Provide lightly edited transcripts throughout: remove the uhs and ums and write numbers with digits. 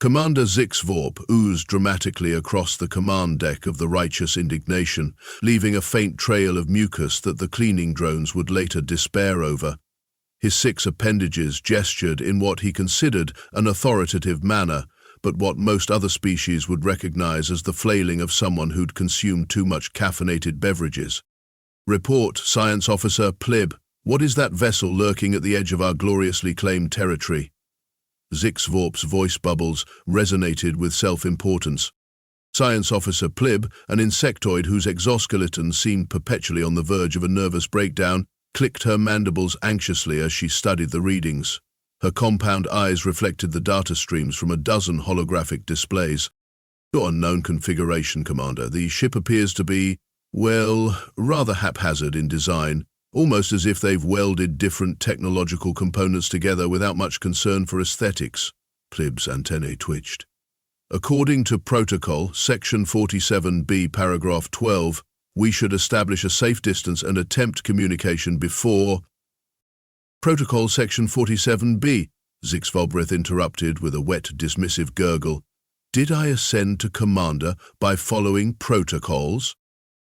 Commander Zyx'Vorrp oozed dramatically across the command deck of the righteous indignation, leaving a faint trail of mucus that the cleaning drones would later despair over. His 6 appendages gestured in what he considered an authoritative manner, but what most other species would recognize as the flailing of someone who'd consumed too much caffeinated beverages. "Report, Science Officer Plib. What is that vessel lurking at the edge of our gloriously claimed territory?" Zyx'Vorrp's voice bubbles resonated with self-importance. Science Officer Plib, an insectoid whose exoskeleton seemed perpetually on the verge of a nervous breakdown, clicked her mandibles anxiously as she studied the readings. Her compound eyes reflected the data streams from a dozen holographic displays. "Your unknown configuration, Commander. The ship appears to be, well, rather haphazard in design, almost as if they've welded different technological components together without much concern for aesthetics." Plib's antennae twitched. "According to Protocol, Section 47B, Paragraph 12, we should establish a safe distance and attempt communication before—" "Protocol Section 47B, Zyx'Vorrp interrupted with a wet, dismissive gurgle. "Did I ascend to Commander by following protocols?"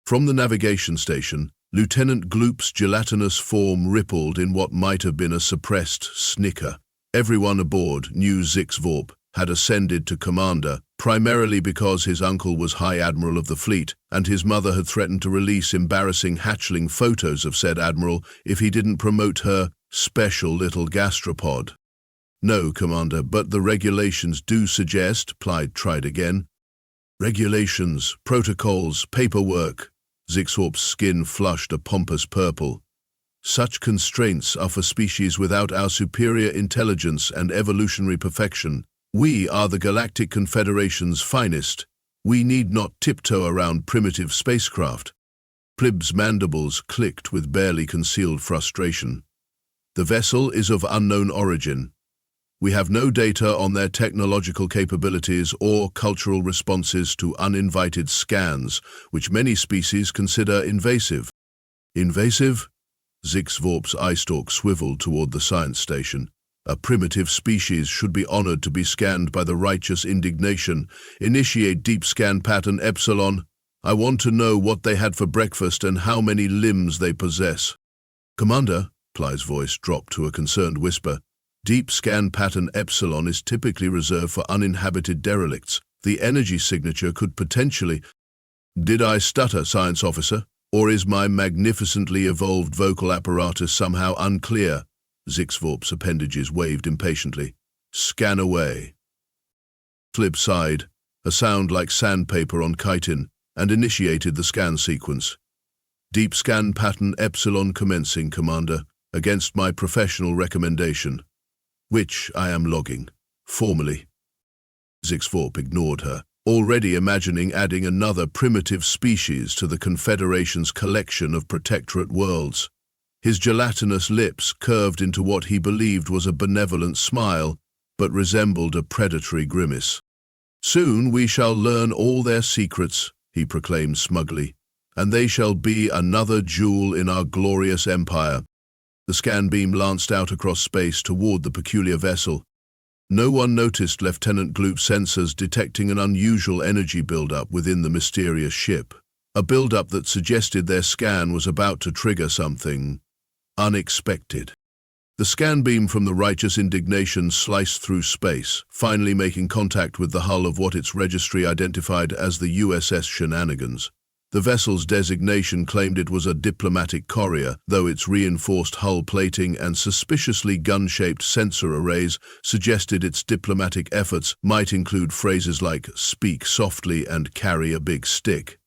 From the navigation station, Lieutenant Gloop's gelatinous form rippled in what might have been a suppressed snicker. Everyone aboard knew Zyx'Vorrp had ascended to Commander, primarily because his uncle was High Admiral of the fleet, and his mother had threatened to release embarrassing hatchling photos of said admiral if he didn't promote her special little gastropod. "No, Commander, but the regulations do suggest," Plib tried again. "Regulations, protocols, paperwork." Zyx'Vorrp's skin flushed a pompous purple. "Such constraints are for species without our superior intelligence and evolutionary perfection. We are the Galactic Confederation's finest. We need not tiptoe around primitive spacecraft." Plib's mandibles clicked with barely concealed frustration. "The vessel is of unknown origin. We have no data on their technological capabilities or cultural responses to uninvited scans, which many species consider invasive." "Invasive?" Zyx'Vorrp's eye stalk swiveled toward the science station. "A primitive species should be honored to be scanned by the righteous indignation. Initiate deep scan pattern Epsilon. I want to know what they had for breakfast and how many limbs they possess." "Commander," Plib's voice dropped to a concerned whisper, "deep scan pattern Epsilon is typically reserved for uninhabited derelicts. The energy signature could potentially—" "Did I stutter, Science Officer? Or is my magnificently evolved vocal apparatus somehow unclear?" Zyx'Vorrp's appendages waved impatiently. "Scan away." Plib sighed, a sound like sandpaper on chitin, and initiated the scan sequence. "Deep scan pattern Epsilon commencing, Commander, against my professional recommendation, which I am logging, formally." Zyx'Vorrp ignored her, already imagining adding another primitive species to the Confederation's collection of protectorate worlds. His gelatinous lips curved into what he believed was a benevolent smile, but resembled a predatory grimace. "Soon we shall learn all their secrets," he proclaimed smugly, "and they shall be another jewel in our glorious empire." The scan beam lanced out across space toward the peculiar vessel. No one noticed Lieutenant Gloop's sensors detecting an unusual energy buildup within the mysterious ship, a buildup that suggested their scan was about to trigger something unexpected. The scan beam from the righteous indignation sliced through space, finally making contact with the hull of what its registry identified as the USS Shenanigans. The vessel's designation claimed it was a diplomatic courier, though its reinforced hull plating and suspiciously gun-shaped sensor arrays suggested its diplomatic efforts might include phrases like "speak softly" and "carry a big stick."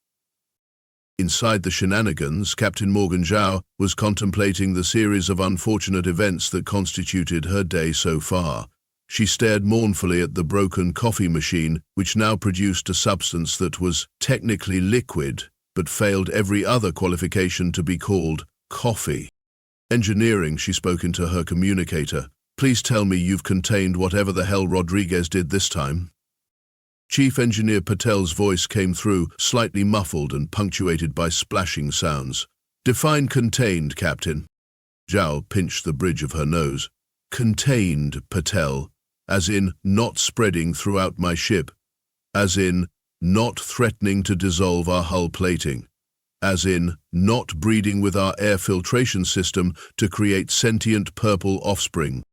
Inside the Shenanigans, Captain Morgan Zhao was contemplating the series of unfortunate events that constituted her day so far. She stared mournfully at the broken coffee machine, which now produced a substance that was technically liquid, but failed every other qualification to be called coffee. "Engineering," she spoke into her communicator. "Please tell me you've contained whatever the hell Rodriguez did this time." Chief Engineer Patel's voice came through, slightly muffled and punctuated by splashing sounds. "Define contained, Captain." Zhao pinched the bridge of her nose. "Contained, Patel. as in not spreading throughout my ship, as in not threatening to dissolve our hull plating, as in not breeding with our air filtration system to create sentient purple offspring.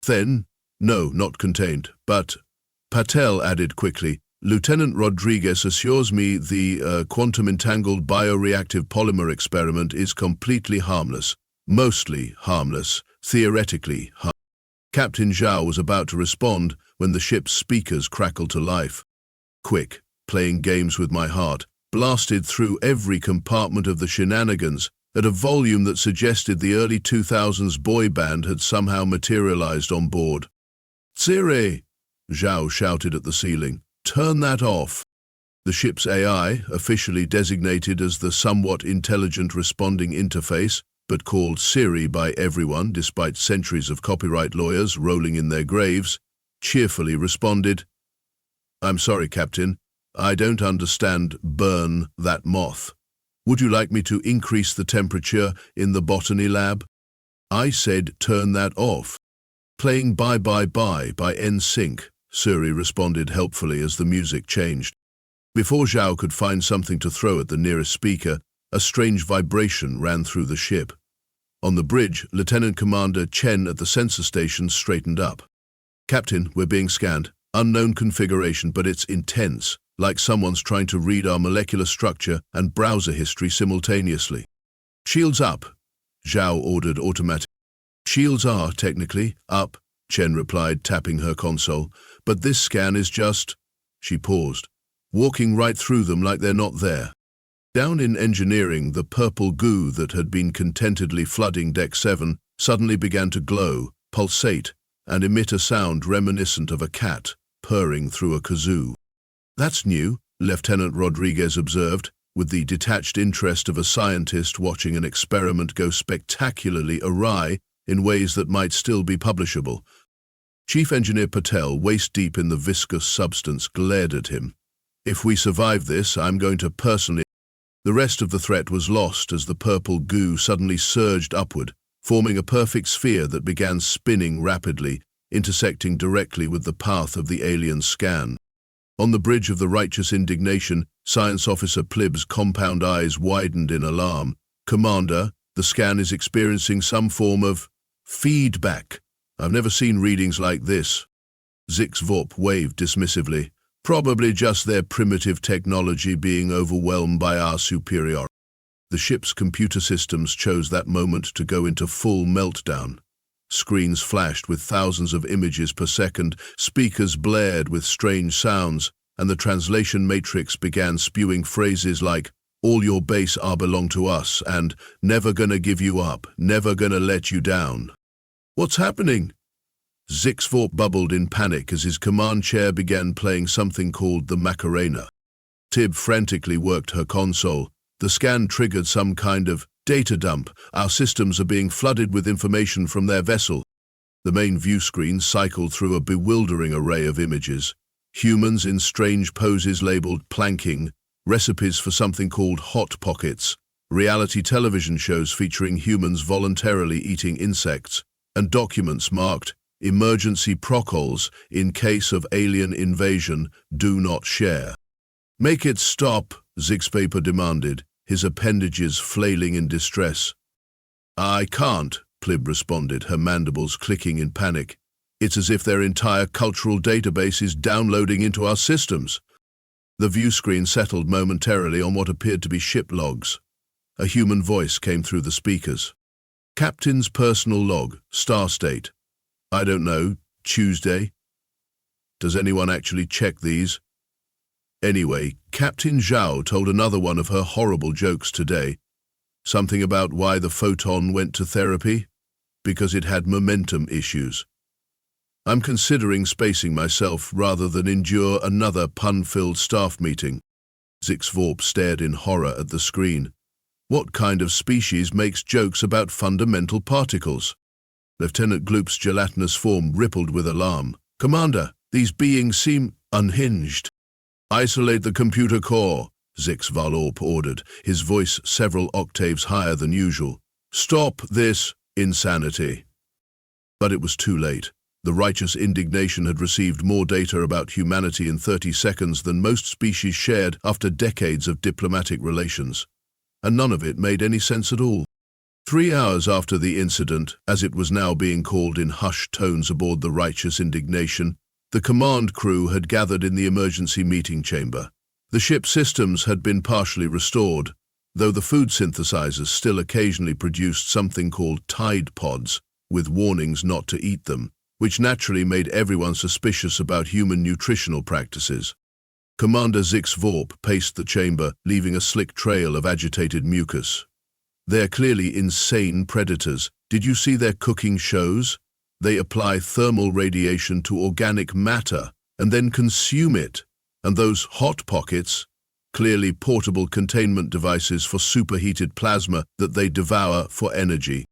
Then, no, not contained, but, Patel added quickly, Lieutenant Rodriguez assures me the quantum-entangled bioreactive polymer experiment is completely harmless, mostly harmless, theoretically harmless. Captain Zhao was about to respond when the ship's speakers crackled to life. Quick, playing games with my heart, blasted through every compartment of the Shenanigans at a volume that suggested the early 2000s boy band had somehow materialized on board. "Tsire!" Zhao shouted at the ceiling. "Turn that off." The ship's AI, officially designated as the somewhat intelligent responding interface, but called Siri by everyone despite centuries of copyright lawyers rolling in their graves, cheerfully responded, "I'm sorry, Captain. I don't understand burn that moth. Would you like me to increase the temperature in the botany lab?" "I said turn that off." "Playing Bye Bye Bye by NSYNC," Siri responded helpfully as the music changed. Before Zhao could find something to throw at the nearest speaker, a strange vibration ran through the ship. On the bridge, Lieutenant Commander Chen at the sensor station straightened up. "Captain, we're being scanned. Unknown configuration, but it's intense, like someone's trying to read our molecular structure and browser history simultaneously." "Shields up," Zhao ordered automatically. "Shields are, technically, up," Chen replied, tapping her console. "But this scan is just..." She paused, walking right through them like they're not there. Down in engineering, the purple goo that had been contentedly flooding Deck 7 suddenly began to glow, pulsate, and emit a sound reminiscent of a cat purring through a kazoo. "That's new," Lieutenant Rodriguez observed, with the detached interest of a scientist watching an experiment go spectacularly awry in ways that might still be publishable. Chief Engineer Patel, waist-deep in the viscous substance, glared at him. "If we survive this, I'm going to personally..." The rest of the threat was lost as the purple goo suddenly surged upward, forming a perfect sphere that began spinning rapidly, intersecting directly with the path of the alien scan. On the bridge of the righteous indignation, Science Officer Plib's compound eyes widened in alarm. "Commander, the scan is experiencing some form of feedback. I've never seen readings like this." Zyx'Vorrp waved dismissively. "Probably just their primitive technology being overwhelmed by our superiority." The ship's computer systems chose that moment to go into full meltdown. Screens flashed with thousands of images per second, speakers blared with strange sounds, and the translation matrix began spewing phrases like, "All your base are belong to us," and "Never gonna give you up, never gonna let you down." "What's happening?" Zyx'Vorrp bubbled in panic as his command chair began playing something called the Macarena. Tib frantically worked her console. The scan triggered some kind of data dump. "Our systems are being flooded with information from their vessel." The main view screen cycled through a bewildering array of images. Humans in strange poses labeled planking, recipes for something called hot pockets, reality television shows featuring humans voluntarily eating insects, and documents marked emergency protocols in case of alien invasion, do not share. "Make it stop," Zyx'Vorrp demanded, his appendages flailing in distress. "I can't," Plib responded, her mandibles clicking in panic. "It's as if their entire cultural database is downloading into our systems." The view screen settled momentarily on what appeared to be ship logs. A human voice came through the speakers. "Captain's personal log, star state. I don't know, Tuesday. Does anyone actually check these?" Anyway, Captain Zhao told another one of her horrible jokes today. Something about why the photon went to therapy? Because it had momentum issues. "I'm considering spacing myself rather than endure another pun-filled staff meeting." Zyx'Vorrp stared in horror at the screen. What kind of species makes jokes about fundamental particles? Lieutenant Gloop's gelatinous form rippled with alarm. "Commander, these beings seem unhinged." "Isolate the computer core," Zyx'Vorrp ordered, his voice several octaves higher than usual. "Stop this insanity." But it was too late. The righteous indignation had received more data about humanity in 30 seconds than most species shared after decades of diplomatic relations. And none of it made any sense at all. 3 hours after the incident, as it was now being called in hushed tones aboard the righteous indignation, the command crew had gathered in the emergency meeting chamber. The ship's systems had been partially restored, though the food synthesizers still occasionally produced something called Tide Pods, with warnings not to eat them, which naturally made everyone suspicious about human nutritional practices. Commander Zyx'Vorrp paced the chamber, leaving a slick trail of agitated mucus. They're clearly insane predators. Did you see their cooking shows? They apply thermal radiation to organic matter and then consume it. And those hot pockets, clearly portable containment devices for superheated plasma that they devour for energy.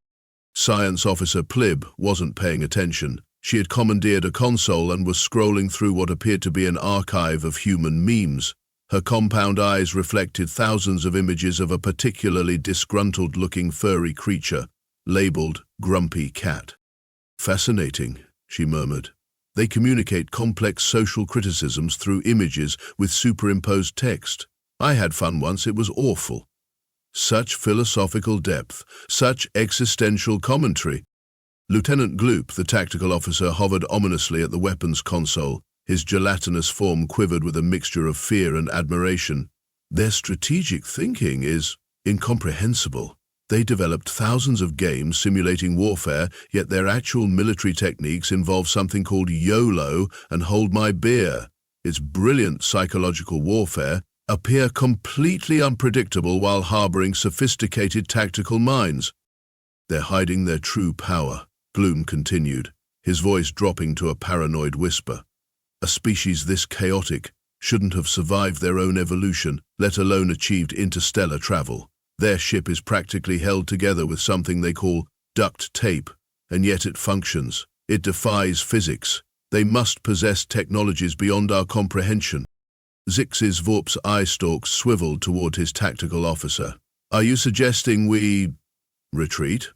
Science Officer Plib wasn't paying attention. She had commandeered a console and was scrolling through what appeared to be an archive of human memes. Her compound eyes reflected thousands of images of a particularly disgruntled-looking furry creature, labeled Grumpy Cat. Fascinating, she murmured. They communicate complex social criticisms through images with superimposed text. I had fun once, it was awful. Such philosophical depth, such existential commentary. Lieutenant Gloop, the tactical officer, hovered ominously at the weapons console. His gelatinous form quivered with a mixture of fear and admiration. Their strategic thinking is incomprehensible. They developed thousands of games simulating warfare, yet their actual military techniques involve something called YOLO and hold my beer. Its brilliant psychological warfare appear completely unpredictable while harboring sophisticated tactical minds. They're hiding their true power, Bloom continued, his voice dropping to a paranoid whisper. A species this chaotic shouldn't have survived their own evolution, let alone achieved interstellar travel. Their ship is practically held together with something they call duct tape, and yet it functions. It defies physics. They must possess technologies beyond our comprehension. Zyx'Vorrp's eye stalks swiveled toward his tactical officer. Are you suggesting we retreat?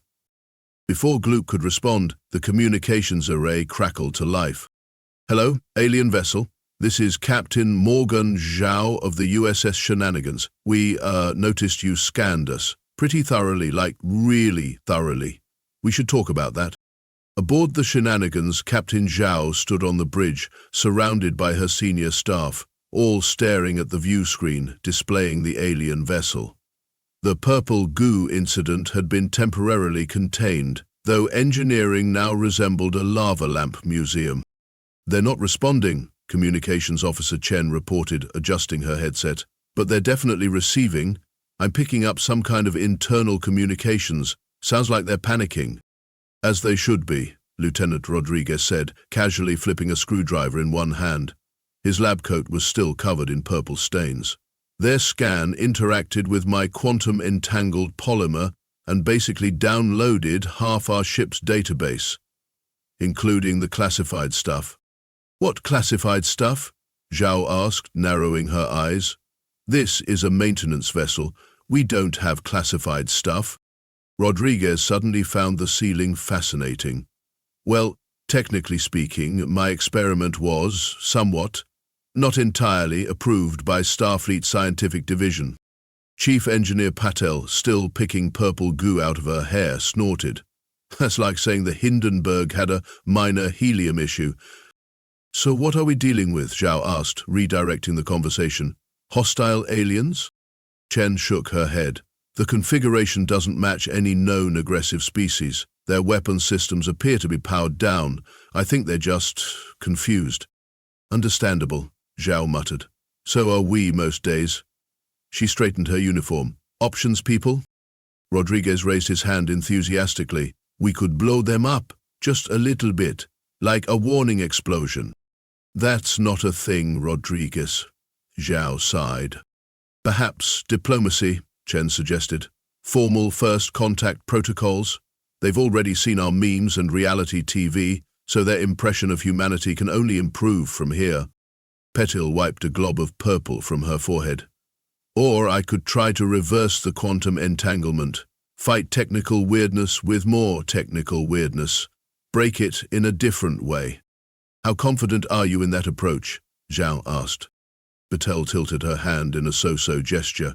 Before Gloop could respond, the communications array crackled to life. Hello, alien vessel. This is Captain Morgan Zhao of the USS Shenanigans. We, noticed you scanned us. Pretty thoroughly, like really thoroughly. We should talk about that. Aboard the Shenanigans, Captain Zhao stood on the bridge, surrounded by her senior staff, all staring at the view screen, displaying the alien vessel. The purple goo incident had been temporarily contained, though engineering now resembled a lava lamp museum. They're not responding, Communications Officer Chen reported, adjusting her headset. But they're definitely receiving. I'm picking up some kind of internal communications. Sounds like they're panicking. As they should be, Lieutenant Rodriguez said, casually flipping a screwdriver in one hand. His lab coat was still covered in purple stains. Their scan interacted with my quantum-entangled polymer and basically downloaded half our ship's database, including the classified stuff. What classified stuff? Zhao asked, narrowing her eyes. This is a maintenance vessel. We don't have classified stuff. Rodriguez suddenly found the ceiling fascinating. Well, technically speaking, my experiment was, somewhat, not entirely, approved by Starfleet Scientific Division. Chief Engineer Patel, still picking purple goo out of her hair, snorted. That's like saying the Hindenburg had a minor helium issue. So what are we dealing with? Zhao asked, redirecting the conversation. Hostile aliens? Chen shook her head. The configuration doesn't match any known aggressive species. Their weapon systems appear to be powered down. I think they're just confused. Understandable, Zhao muttered. So are we most days. She straightened her uniform. Options, people? Rodriguez raised his hand enthusiastically. We could blow them up, just a little bit, like a warning explosion. That's not a thing, Rodriguez, Zhao sighed. Perhaps diplomacy, Chen suggested. Formal first contact protocols. They've already seen our memes and reality TV, so their impression of humanity can only improve from here. Petil wiped a glob of purple from her forehead. Or I could try to reverse the quantum entanglement, fight technical weirdness with more technical weirdness. Break it in a different way. How confident are you in that approach? Zhao asked. Patel tilted her hand in a so-so gesture.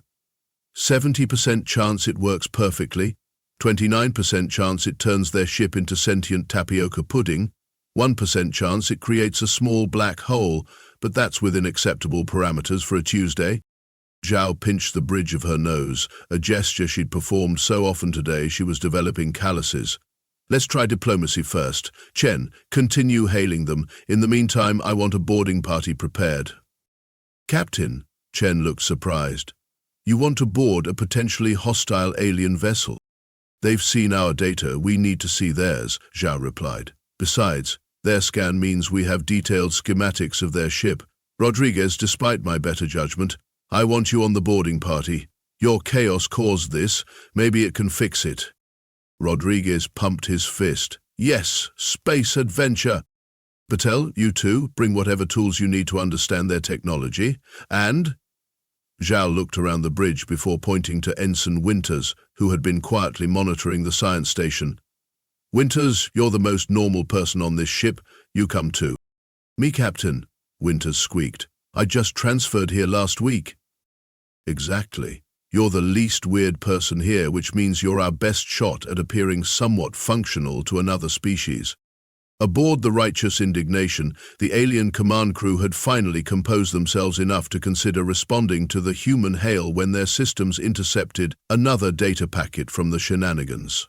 70% chance it works perfectly, 29% chance it turns their ship into sentient tapioca pudding, 1% chance it creates a small black hole, but that's within acceptable parameters for a Tuesday. Zhao pinched the bridge of her nose, a gesture she'd performed so often today she was developing calluses. Let's try diplomacy first. Chen, continue hailing them. In the meantime, I want a boarding party prepared. Captain, Chen looked surprised. You want to board a potentially hostile alien vessel? They've seen our data, we need to see theirs, Zhao replied. Besides, their scan means we have detailed schematics of their ship. Rodriguez, despite my better judgment, I want you on the boarding party. Your chaos caused this, maybe it can fix it. Rodriguez pumped his fist. Yes, space adventure. Patel, you too, bring whatever tools you need to understand their technology. And? Zhao looked around the bridge before pointing to Ensign Winters, who had been quietly monitoring the science station. Winters, you're the most normal person on this ship. You come too. Me, Captain, Winters squeaked. I just transferred here last week. Exactly. You're the least weird person here, which means you're our best shot at appearing somewhat functional to another species. Aboard the Righteous Indignation, the alien command crew had finally composed themselves enough to consider responding to the human hail when their systems intercepted another data packet from the Shenanigans.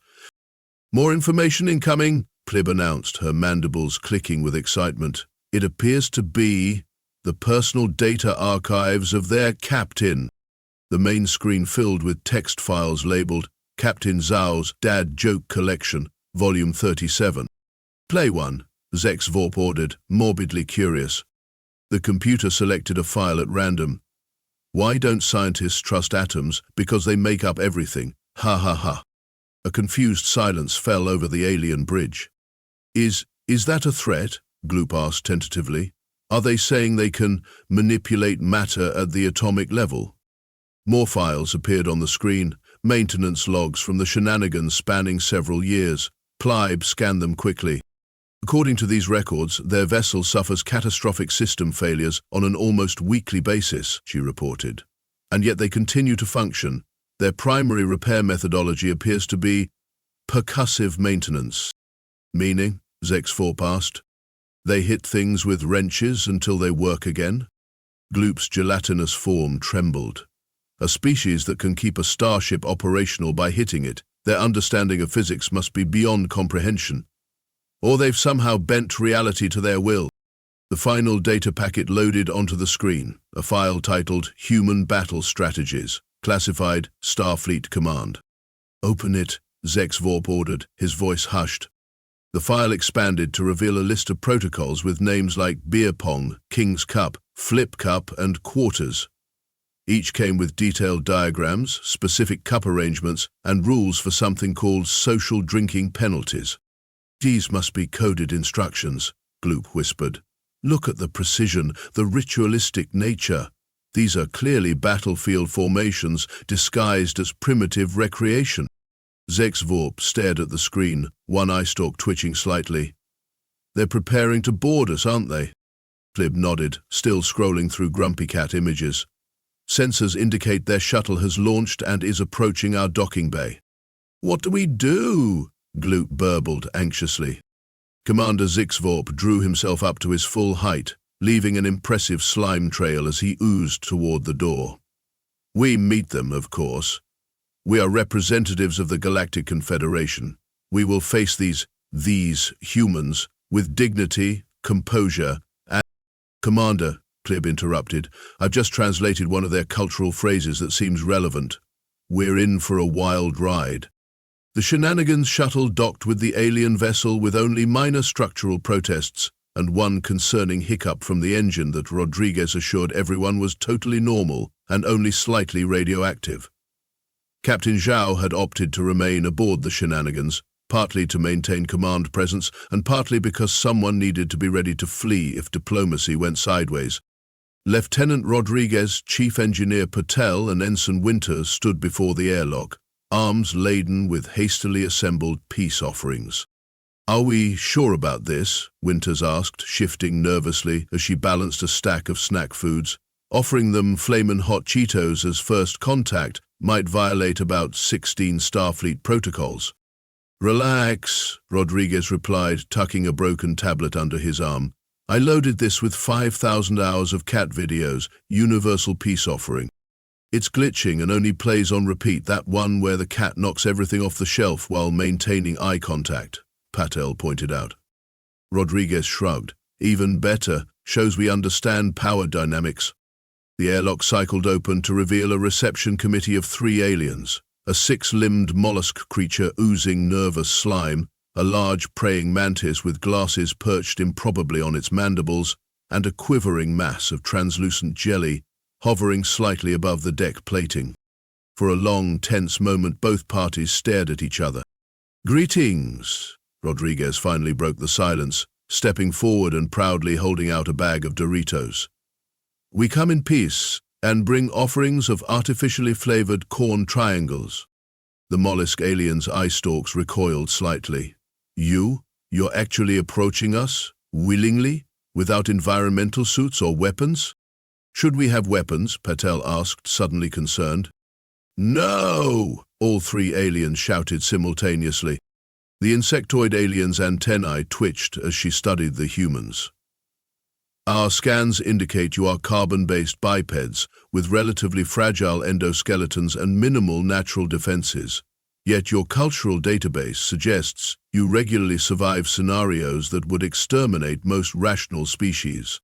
More information incoming, Plib announced, her mandibles clicking with excitement. It appears to be the personal data archives of their captain. The main screen filled with text files labeled Captain Zhao's Dad Joke Collection, Volume 37. Play one, Zyx'Vorrp ordered, morbidly curious. The computer selected a file at random. Why don't scientists trust atoms? Because they make up everything. Ha ha ha. A confused silence fell over the alien bridge. Is that a threat? Gloop asked tentatively. Are they saying they can manipulate matter at the atomic level? More files appeared on the screen, maintenance logs from the Shenanigans spanning several years. Plib scanned them quickly. According to these records, their vessel suffers catastrophic system failures on an almost weekly basis, she reported. And yet they continue to function. Their primary repair methodology appears to be percussive maintenance. Meaning? Zyx'Vorrp asked. They hit things with wrenches until they work again? Gloop's gelatinous form trembled. A species that can keep a starship operational by hitting it, their understanding of physics must be beyond comprehension. Or they've somehow bent reality to their will. The final data packet loaded onto the screen, a file titled Human Battle Strategies, classified Starfleet Command. Open it, Zyx'Vorrp ordered, his voice hushed. The file expanded to reveal a list of protocols with names like beer pong, King's Cup, flip cup, and quarters. Each came with detailed diagrams, specific cup arrangements, and rules for something called social drinking penalties. These must be coded instructions, Gloop whispered. Look at the precision, the ritualistic nature. These are clearly battlefield formations disguised as primitive recreation. Zyx'Vorrp stared at the screen, one eye stalk twitching slightly. They're preparing to board us, aren't they? Plib nodded, still scrolling through Grumpy Cat images. Sensors indicate their shuttle has launched and is approaching our docking bay. What do we do? Gloop burbled anxiously. Commander Zyx'Vorrp drew himself up to his full height, leaving an impressive slime trail as he oozed toward the door. We meet them, of course. We are representatives of the Galactic Confederation. We will face these humans with dignity, composure, and— Commander, Plib interrupted, I've just translated one of their cultural phrases that seems relevant. We're in for a wild ride. The Shenanigans shuttle docked with the alien vessel with only minor structural protests and one concerning hiccup from the engine that Rodriguez assured everyone was totally normal and only slightly radioactive. Captain Zhao had opted to remain aboard the Shenanigans, partly to maintain command presence and partly because someone needed to be ready to flee if diplomacy went sideways. Lieutenant Rodriguez, Chief Engineer Patel, and Ensign Winters stood before the airlock, arms laden with hastily assembled peace offerings. Are we sure about this? Winters asked, shifting nervously as she balanced a stack of snack foods. Offering them flamin' hot Cheetos as first contact might violate about 16 Starfleet protocols. Relax, Rodriguez replied, tucking a broken tablet under his arm. I loaded this with 5,000 hours of cat videos, universal peace offering. It's glitching and only plays on repeat, that one where the cat knocks everything off the shelf while maintaining eye contact, Patel pointed out. Rodriguez shrugged. Even better, shows we understand power dynamics. The airlock cycled open to reveal a reception committee of 3 aliens, a 6-limbed mollusk creature oozing nervous slime, a large praying mantis with glasses perched improbably on its mandibles, and a quivering mass of translucent jelly hovering slightly above the deck plating. For a long, tense moment, both parties stared at each other. Greetings, Rodriguez finally broke the silence, stepping forward and proudly holding out a bag of Doritos. We come in peace and bring offerings of artificially flavored corn triangles. The mollusk alien's eye stalks recoiled slightly. You're actually approaching us, willingly, without environmental suits or weapons? Should we have weapons? Patel asked, suddenly concerned. No! All 3 aliens shouted simultaneously. The insectoid alien's antennae twitched as she studied the humans. Our scans indicate you are carbon-based bipeds with relatively fragile endoskeletons and minimal natural defenses. Yet your cultural database suggests you regularly survive scenarios that would exterminate most rational species.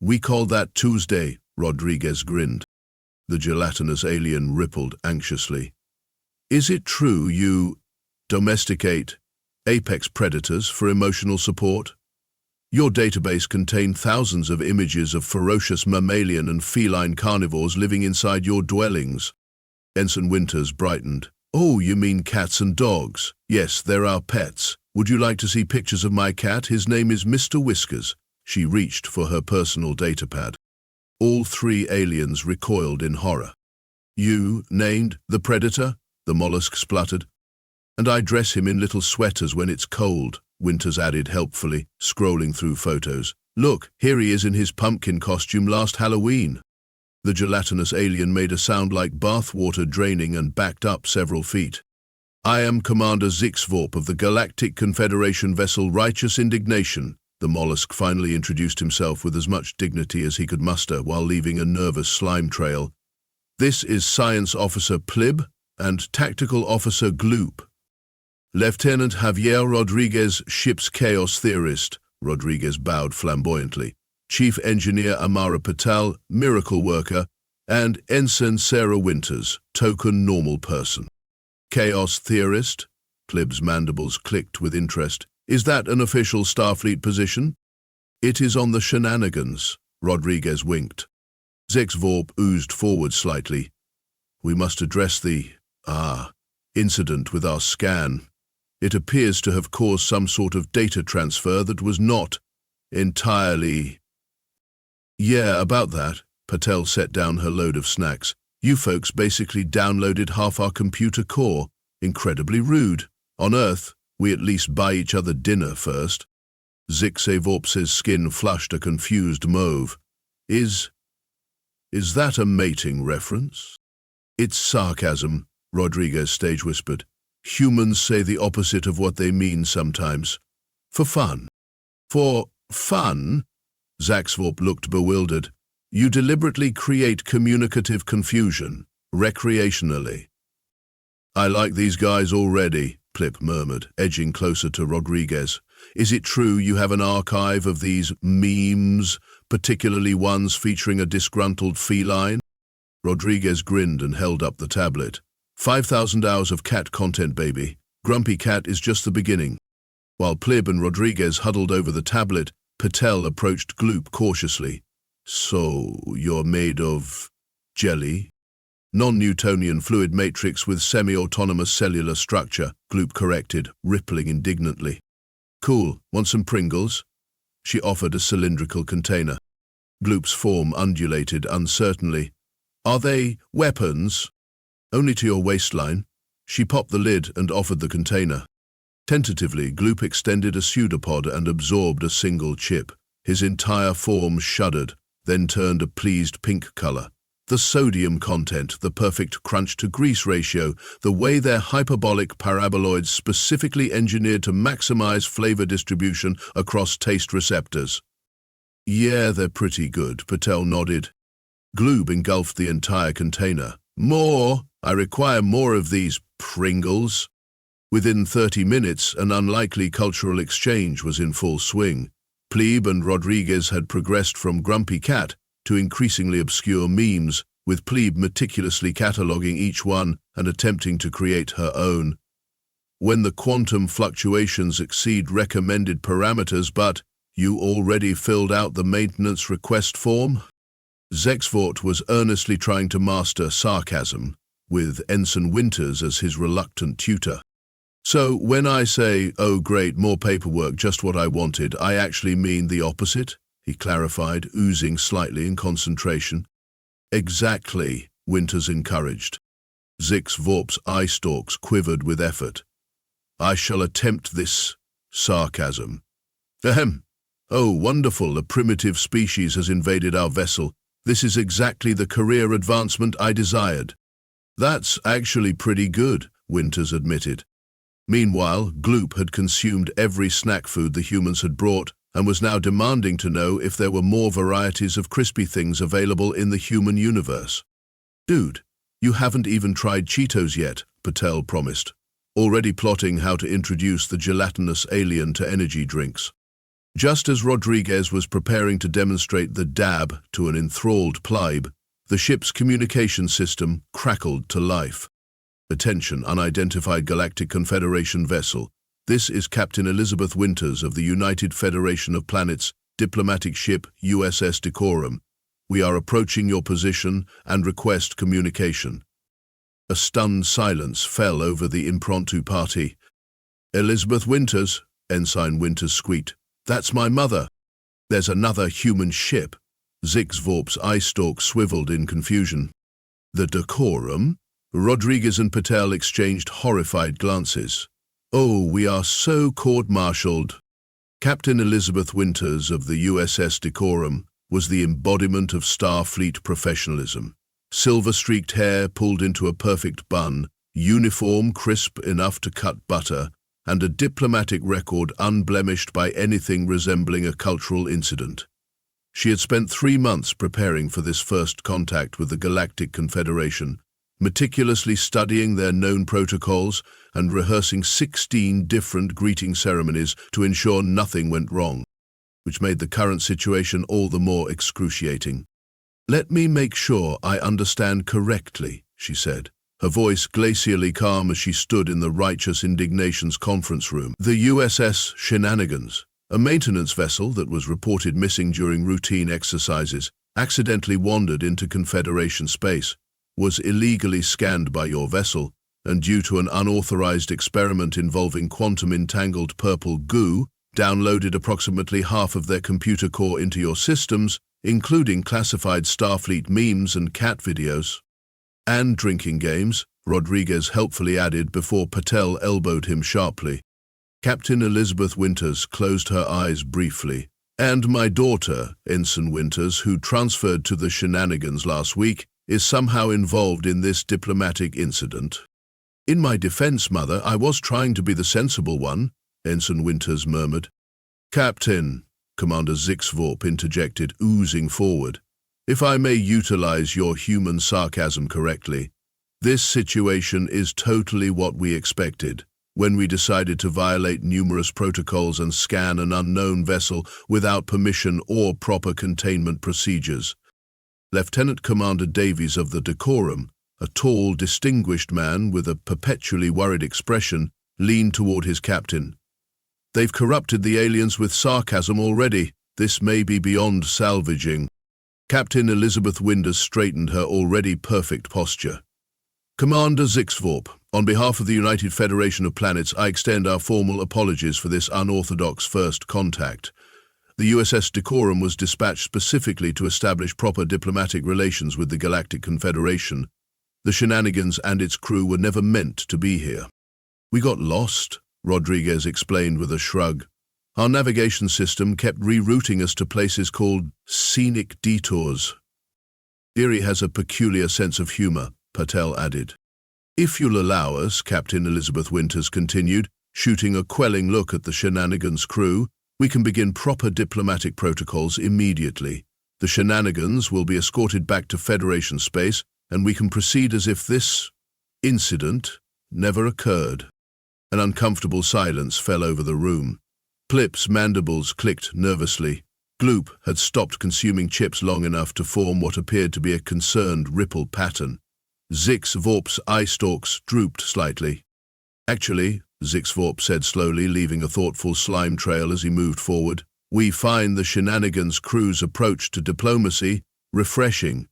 We call that Tuesday, Rodriguez grinned. The gelatinous alien rippled anxiously. Is it true you domesticate apex predators for emotional support? Your database contained thousands of images of ferocious mammalian and feline carnivores living inside your dwellings. Ensign Winters brightened. Oh, you mean cats and dogs? Yes, they're our pets. Would you like to see pictures of my cat? His name is Mr. Whiskers. She reached for her personal datapad. All 3 aliens recoiled in horror. You named the predator? The mollusk spluttered. And I dress him in little sweaters when it's cold, Winters added helpfully, scrolling through photos. Look, here he is in his pumpkin costume last Halloween. The gelatinous alien made a sound like bathwater draining and backed up several feet. I am Commander Zyx'Vorrp of the Galactic Confederation vessel Righteous Indignation. The mollusk finally introduced himself with as much dignity as he could muster while leaving a nervous slime trail. This is Science Officer Plib and Tactical Officer Gloop. Lieutenant Javier Rodriguez, ship's chaos theorist, Rodriguez bowed flamboyantly. Chief Engineer Amara Patel, miracle worker, and Ensign Sarah Winters, token normal person. Chaos theorist? Plib's mandibles clicked with interest. Is that an official Starfleet position? It is on the Shenanigans, Rodriguez winked. Zyx'Vorrp oozed forward slightly. We must address the, incident with our scan. It appears to have caused some sort of data transfer that was not entirely... Yeah, about that. Patel set down her load of snacks. You folks basically downloaded half our computer core. Incredibly rude. On Earth, we at least buy each other dinner first. Zyx'Vorrp's skin flushed a confused mauve. Is that a mating reference? It's sarcasm, Rodriguez stage whispered. Humans say the opposite of what they mean sometimes. For fun. For fun? Zyx'Vorrp looked bewildered. You deliberately create communicative confusion, recreationally. I like these guys already, Plip murmured, edging closer to Rodriguez. Is it true you have an archive of these memes, particularly ones featuring a disgruntled feline? Rodriguez grinned and held up the tablet. 5,000 hours of cat content, baby. Grumpy Cat is just the beginning. While Plib and Rodriguez huddled over the tablet, Patel approached Gloop cautiously. So, you're made of jelly? Non-Newtonian fluid matrix with semi-autonomous cellular structure, Gloop corrected, rippling indignantly. Cool, want some Pringles? She offered a cylindrical container. Gloop's form undulated uncertainly. Are they weapons? Only to your waistline. She popped the lid and offered the container. Tentatively, Gloop extended a pseudopod and absorbed a single chip. His entire form shuddered, then turned a pleased pink color. The sodium content, the perfect crunch-to-grease ratio, the way their hyperbolic paraboloids specifically engineered to maximize flavor distribution across taste receptors. Yeah, they're pretty good, Patel nodded. Gloob engulfed the entire container. More! I require more of these Pringles. Within 30 minutes, an unlikely cultural exchange was in full swing. Plebe and Rodriguez had progressed from Grumpy Cat to increasingly obscure memes, with Plebe meticulously cataloging each one and attempting to create her own. When the quantum fluctuations exceed recommended parameters, but you already filled out the maintenance request form? Zyx'Vorrp was earnestly trying to master sarcasm, with Ensign Winters as his reluctant tutor. So when I say, oh great, more paperwork, just what I wanted, I actually mean the opposite, he clarified, oozing slightly in concentration. Exactly, Winters encouraged. Zyx'Vorrp's eye stalks quivered with effort. I shall attempt this sarcasm. Ahem. Oh, wonderful, a primitive species has invaded our vessel. This is exactly the career advancement I desired. That's actually pretty good, Winters admitted. Meanwhile, Gloop had consumed every snack food the humans had brought and was now demanding to know if there were more varieties of crispy things available in the human universe. Dude, you haven't even tried Cheetos yet, Patel promised, already plotting how to introduce the gelatinous alien to energy drinks. Just as Rodriguez was preparing to demonstrate the dab to an enthralled plebe, the ship's communication system crackled to life. Attention, unidentified Galactic Confederation vessel. This is Captain Elizabeth Winters of the United Federation of Planets diplomatic ship USS Decorum. We are approaching your position and request communication. A stunned silence fell over the impromptu party. Elizabeth Winters, Ensign Winters squeaked. That's my mother. There's another human ship. Zyx'Vorrp's eye stalk swiveled in confusion. The Decorum? Rodriguez and Patel exchanged horrified glances. Oh, we are so court-martialed. Captain Elizabeth Winters of the USS Decorum was the embodiment of Starfleet professionalism. Silver-streaked hair pulled into a perfect bun, uniform crisp enough to cut butter, and a diplomatic record unblemished by anything resembling a cultural incident. She had spent 3 months preparing for this first contact with the Galactic Confederation, meticulously studying their known protocols and rehearsing 16 different greeting ceremonies to ensure nothing went wrong, which made the current situation all the more excruciating. Let me make sure I understand correctly, she said, her voice glacially calm as she stood in the Righteous Indignation's conference room. The USS Shenanigans, a maintenance vessel that was reported missing during routine exercises, accidentally wandered into Confederation space, was illegally scanned by your vessel, and due to an unauthorized experiment involving quantum-entangled purple goo, downloaded approximately half of their computer core into your systems, including classified Starfleet memes and cat videos. And drinking games, Rodriguez helpfully added before Patel elbowed him sharply. Captain Elizabeth Winters closed her eyes briefly. And my daughter, Ensign Winters, who transferred to the Shenanigans last week, is somehow involved in this diplomatic incident. In my defense, Mother, I was trying to be the sensible one, Ensign Winters murmured. Captain, Commander Zyx'Vorrp interjected, oozing forward. If I may utilize your human sarcasm correctly, this situation is totally what we expected when we decided to violate numerous protocols and scan an unknown vessel without permission or proper containment procedures. Lieutenant Commander Davies of the Decorum, a tall, distinguished man with a perpetually worried expression, leaned toward his captain. They've corrupted the aliens with sarcasm already. This may be beyond salvaging. Captain Elizabeth Winters straightened her already perfect posture. Commander Zyx'Vorrp, on behalf of the United Federation of Planets, I extend our formal apologies for this unorthodox first contact. The USS Decorum was dispatched specifically to establish proper diplomatic relations with the Galactic Confederation. The Shenanigans and its crew were never meant to be here. We got lost, Rodriguez explained with a shrug. Our navigation system kept rerouting us to places called scenic detours. Erie has a peculiar sense of humor, Patel added. If you'll allow us, Captain Elizabeth Winters continued, shooting a quelling look at the Shenanigans crew, we can begin proper diplomatic protocols immediately. The Shenanigans will be escorted back to Federation space, and we can proceed as if this incident never occurred. An uncomfortable silence fell over the room. Plip's mandibles clicked nervously. Gloop had stopped consuming chips long enough to form what appeared to be a concerned ripple pattern. Zyx'Vorrp's eye stalks drooped slightly. Actually, Zyx'Vorrp said slowly, leaving a thoughtful slime trail as he moved forward, we find the Shenanigans crew's approach to diplomacy refreshing.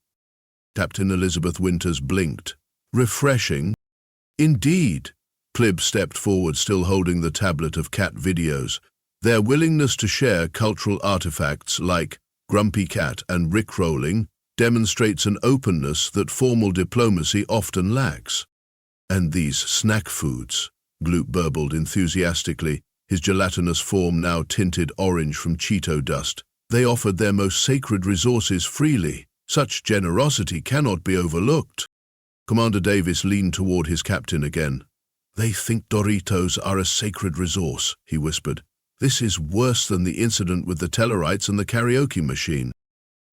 Captain Elizabeth Winters blinked. Refreshing? Indeed. Plib stepped forward, still holding the tablet of cat videos. Their willingness to share cultural artifacts like Grumpy Cat and Rickrolling demonstrates an openness that formal diplomacy often lacks. And these snack foods, Gloop burbled enthusiastically, his gelatinous form now tinted orange from Cheeto dust. They offered their most sacred resources freely. Such generosity cannot be overlooked. Commander Davis leaned toward his captain again. They think Doritos are a sacred resource, he whispered. This is worse than the incident with the Tellarites and the karaoke machine.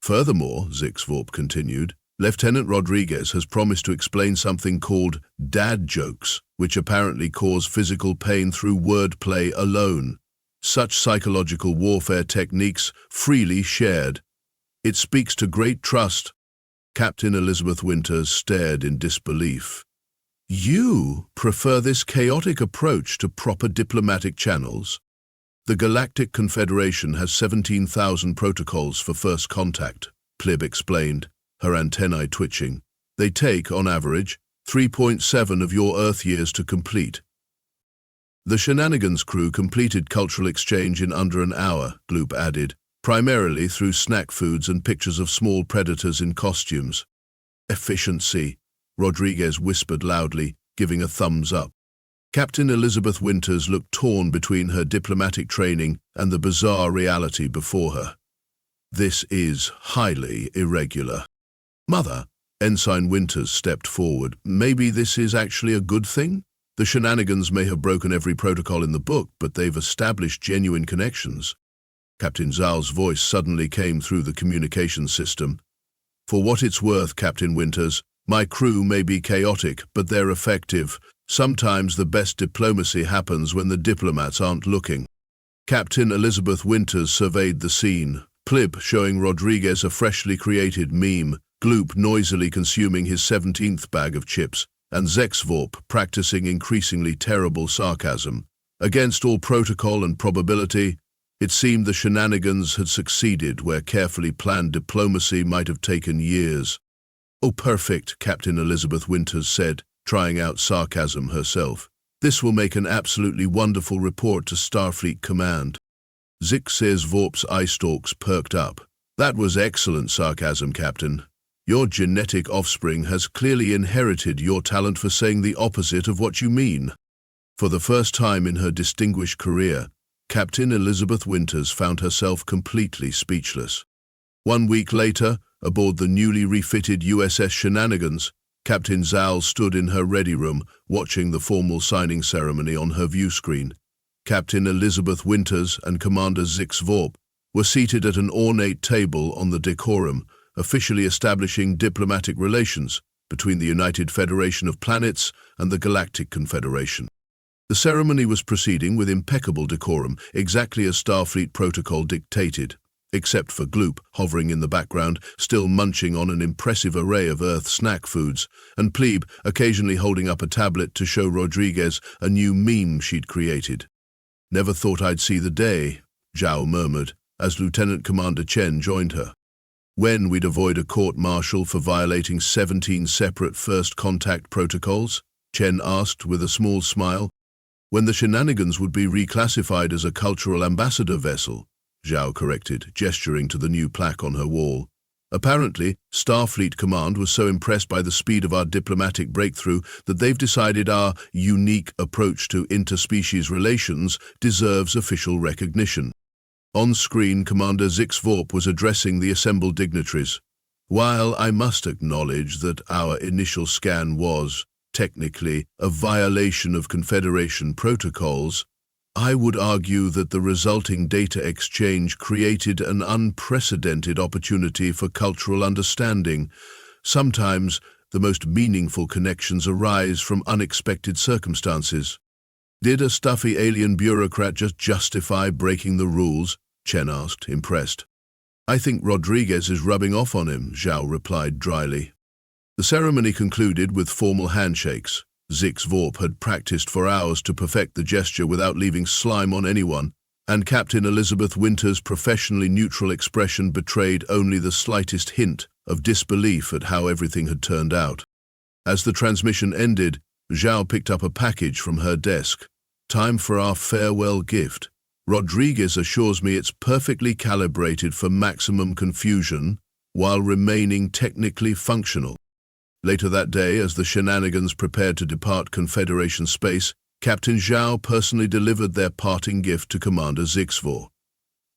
Furthermore, Zyx'Vorrp continued, Lieutenant Rodriguez has promised to explain something called dad jokes, which apparently cause physical pain through wordplay alone. Such psychological warfare techniques freely shared. It speaks to great trust. Captain Elizabeth Winters stared in disbelief. You prefer this chaotic approach to proper diplomatic channels? The Galactic Confederation has 17,000 protocols for first contact, Plib explained, her antennae twitching. They take, on average, 3.7 of your Earth years to complete. The Shenanigans crew completed cultural exchange in under an hour, Gloop added, primarily through snack foods and pictures of small predators in costumes. Efficiency, Rodriguez whispered loudly, giving a thumbs up. Captain Elizabeth Winters looked torn between her diplomatic training and the bizarre reality before her. This is highly irregular. Mother, Ensign Winters stepped forward. Maybe this is actually a good thing? The Shenanigans may have broken every protocol in the book, but they've established genuine connections. Captain Zhao's voice suddenly came through the communication system. For what it's worth, Captain Winters, my crew may be chaotic, but they're effective. Sometimes the best diplomacy happens when the diplomats aren't looking. Captain Elizabeth Winters surveyed the scene, Plib showing Rodriguez a freshly created meme, Gloop noisily consuming his 17th bag of chips, and Zyx'Vorrp practicing increasingly terrible sarcasm. Against all protocol and probability, it seemed the Shenanigans had succeeded where carefully planned diplomacy might have taken years. Oh, perfect, Captain Elizabeth Winters said, trying out sarcasm herself. This will make an absolutely wonderful report to Starfleet Command. Zyx'Vorrp's eye stalks perked up. That was excellent sarcasm, Captain. Your genetic offspring has clearly inherited your talent for saying the opposite of what you mean. For the first time in her distinguished career, Captain Elizabeth Winters found herself completely speechless. 1 week later, aboard the newly refitted USS Shenanigans, Captain Zhao stood in her ready room, watching the formal signing ceremony on her view screen. Captain Elizabeth Winters and Commander Zyx'Vorrp were seated at an ornate table on the Decorum, officially establishing diplomatic relations between the United Federation of Planets and the Galactic Confederation. The ceremony was proceeding with impeccable decorum, exactly as Starfleet protocol dictated, except for Gloop, hovering in the background, still munching on an impressive array of Earth snack foods, and Plebe occasionally holding up a tablet to show Rodriguez a new meme she'd created. Never thought I'd see the day, Zhao murmured, as Lieutenant Commander Chen joined her. When we'd avoid a court-martial for violating 17 separate first contact protocols? Chen asked with a small smile. When the Shenanigans would be reclassified as a cultural ambassador vessel, Zhao corrected, gesturing to the new plaque on her wall. Apparently, Starfleet Command was so impressed by the speed of our diplomatic breakthrough that they've decided our unique approach to interspecies relations deserves official recognition. On screen, Commander Zyx'Vorrp was addressing the assembled dignitaries. While I must acknowledge that our initial scan was, technically, a violation of Confederation protocols, I would argue that the resulting data exchange created an unprecedented opportunity for cultural understanding. Sometimes, the most meaningful connections arise from unexpected circumstances. Did a stuffy alien bureaucrat just justify breaking the rules? Chen asked, impressed. I think Rodriguez is rubbing off on him, Zhao replied dryly. The ceremony concluded with formal handshakes. Zyx'Vorrp had practiced for hours to perfect the gesture without leaving slime on anyone, and Captain Elizabeth Winter's professionally neutral expression betrayed only the slightest hint of disbelief at how everything had turned out. As the transmission ended, Zhao picked up a package from her desk. Time for our farewell gift. Rodriguez assures me it's perfectly calibrated for maximum confusion while remaining technically functional. Later that day, as the Shenanigans prepared to depart Confederation space, Captain Zhao personally delivered their parting gift to Commander Zyx'Vorrp.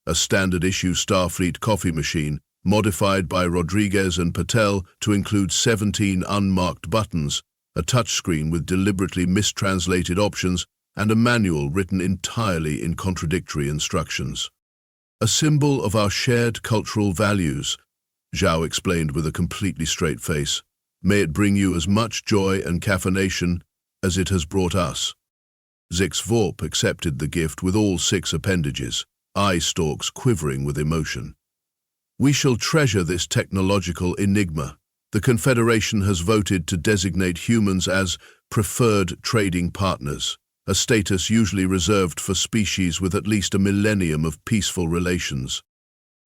A standard-issue Starfleet coffee machine, modified by Rodriguez and Patel to include 17 unmarked buttons, a touchscreen with deliberately mistranslated options, and a manual written entirely in contradictory instructions. A symbol of our shared cultural values, Zhao explained with a completely straight face. May it bring you as much joy and caffeination as it has brought us. Zyx'Vorrp accepted the gift with all 6 appendages, eye stalks quivering with emotion. We shall treasure this technological enigma. The Confederation has voted to designate humans as preferred trading partners, a status usually reserved for species with at least a millennium of peaceful relations.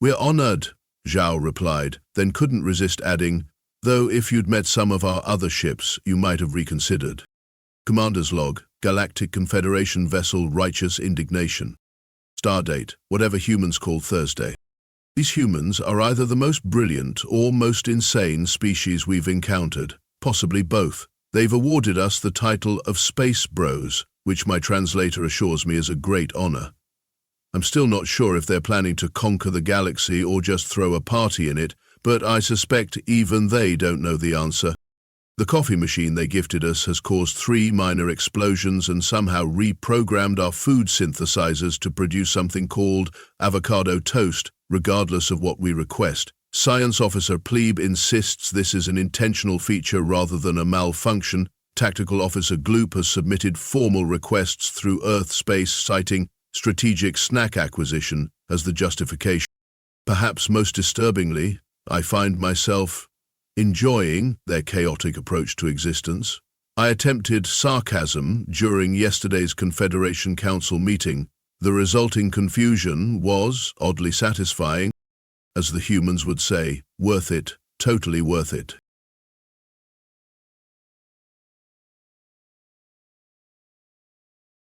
We're honored, Zhao replied, then couldn't resist adding, though if you'd met some of our other ships, you might have reconsidered. Commander's log, Galactic Confederation vessel Righteous Indignation. Stardate, whatever humans call Thursday. These humans are either the most brilliant or most insane species we've encountered, possibly both. They've awarded us the title of Space Bros, which my translator assures me is a great honor. I'm still not sure if they're planning to conquer the galaxy or just throw a party in it, but I suspect even they don't know the answer. The coffee machine they gifted us has caused 3 minor explosions and somehow reprogrammed our food synthesizers to produce something called avocado toast, regardless of what we request. Science Officer Plebe insists this is an intentional feature rather than a malfunction. Tactical Officer Gloop has submitted formal requests through Earth space, citing strategic snack acquisition as the justification. Perhaps most disturbingly, I find myself enjoying their chaotic approach to existence. I attempted sarcasm during yesterday's Confederation Council meeting. The resulting confusion was, oddly satisfying, as the humans would say, worth it, totally worth it.